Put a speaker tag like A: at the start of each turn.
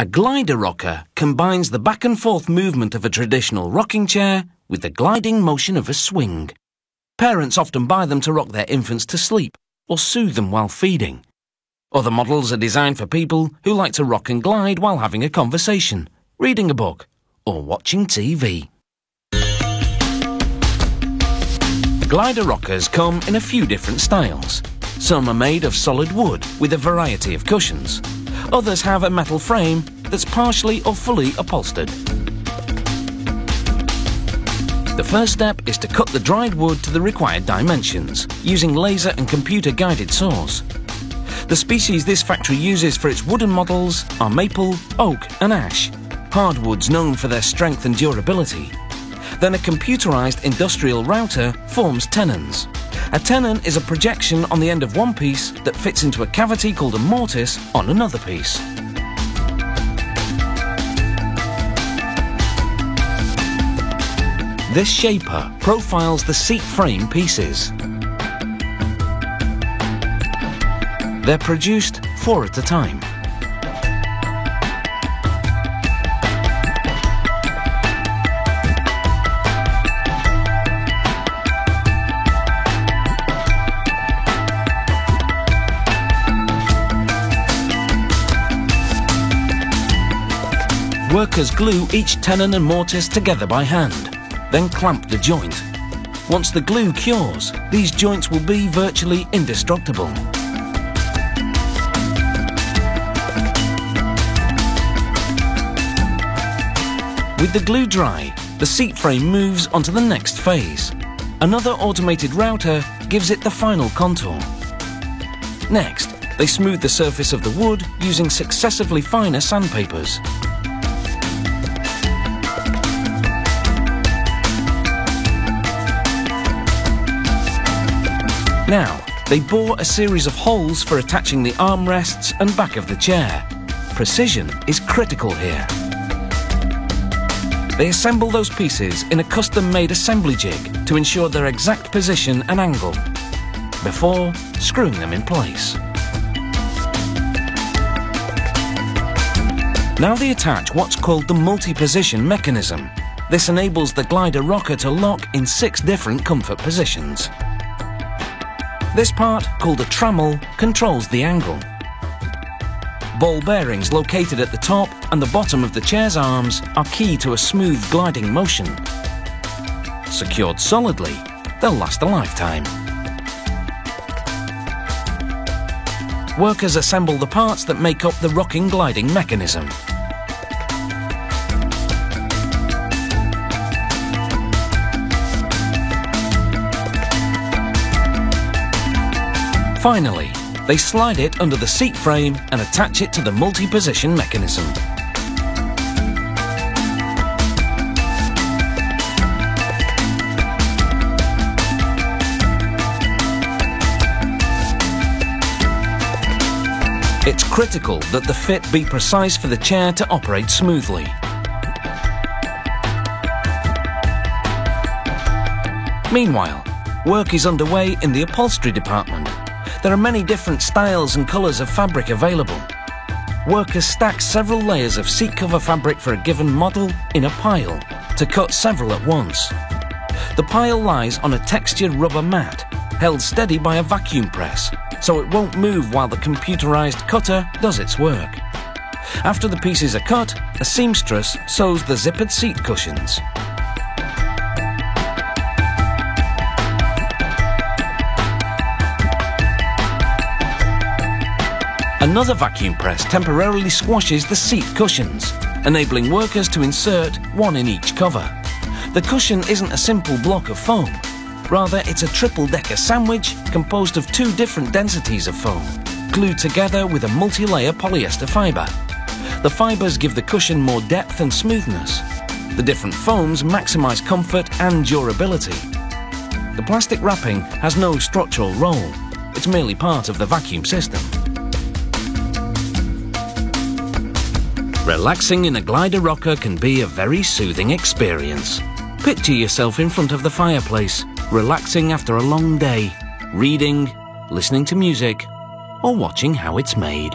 A: A glider rocker combines the back and forth movement of a traditional rocking chair with the gliding motion of a swing. Parents often buy them to rock their infants to sleep or soothe them while feeding. Other models are designed for people who like to rock and glide while having a conversation, reading a book, or watching TV. Glider rockers come in a few different styles. Some are made of solid wood with a variety of cushions. Others have a metal frame that's partially or fully upholstered. The first step is to cut the dried wood to the required dimensions using laser and computer-guided saws. The species this factory uses for its wooden models are maple, oak and ash, hardwoods known for their strength and durability. Then a computerized industrial router forms tenons. A tenon is a projection on the end of one piece that fits into a cavity called a mortise on another piece. This shaper profiles the seat frame pieces. They're produced 4 at a time. Workers glue each tenon and mortise together by hand, then clamp the joint. Once the glue cures, these joints will be virtually indestructible. With the glue dry, the seat frame moves onto the next phase. Another automated router gives it the final contour. Next, they smooth the surface of the wood using successively finer sandpapers. Now, they bore a series of holes for attaching the armrests and back of the chair. Precision is critical here. They assemble those pieces in a custom-made assembly jig to ensure their exact position and angle, before screwing them in place. Now they attach what's called the multi-position mechanism. This enables the glider rocker to lock in 6 different comfort positions. This part, called a trammel, controls the angle. Ball bearings located at the top and the bottom of the chair's arms are key to a smooth gliding motion. Secured solidly, they'll last a lifetime. Workers assemble the parts that make up the rocking gliding mechanism. Finally, they slide it under the seat frame and attach it to the multi-position mechanism. It's critical that the fit be precise for the chair to operate smoothly. Meanwhile, work is underway in the upholstery department. There are many different styles and colours of fabric available. Workers stack several layers of seat cover fabric for a given model in a pile to cut several at once. The pile lies on a textured rubber mat, held steady by a vacuum press, so it won't move while the computerized cutter does its work. After the pieces are cut, a seamstress sews the zippered seat cushions. Another vacuum press temporarily squashes the seat cushions, enabling workers to insert one in each cover. The cushion isn't a simple block of foam. Rather, it's a triple-decker sandwich composed of 2 different densities of foam, glued together with a multi-layer polyester fibre. The fibres give the cushion more depth and smoothness. The different foams maximise comfort and durability. The plastic wrapping has no structural role. It's merely part of the vacuum system. Relaxing in a glider rocker can be a very soothing experience. Picture yourself in front of the fireplace, relaxing after a long day, reading, listening to music, or watching how it's made.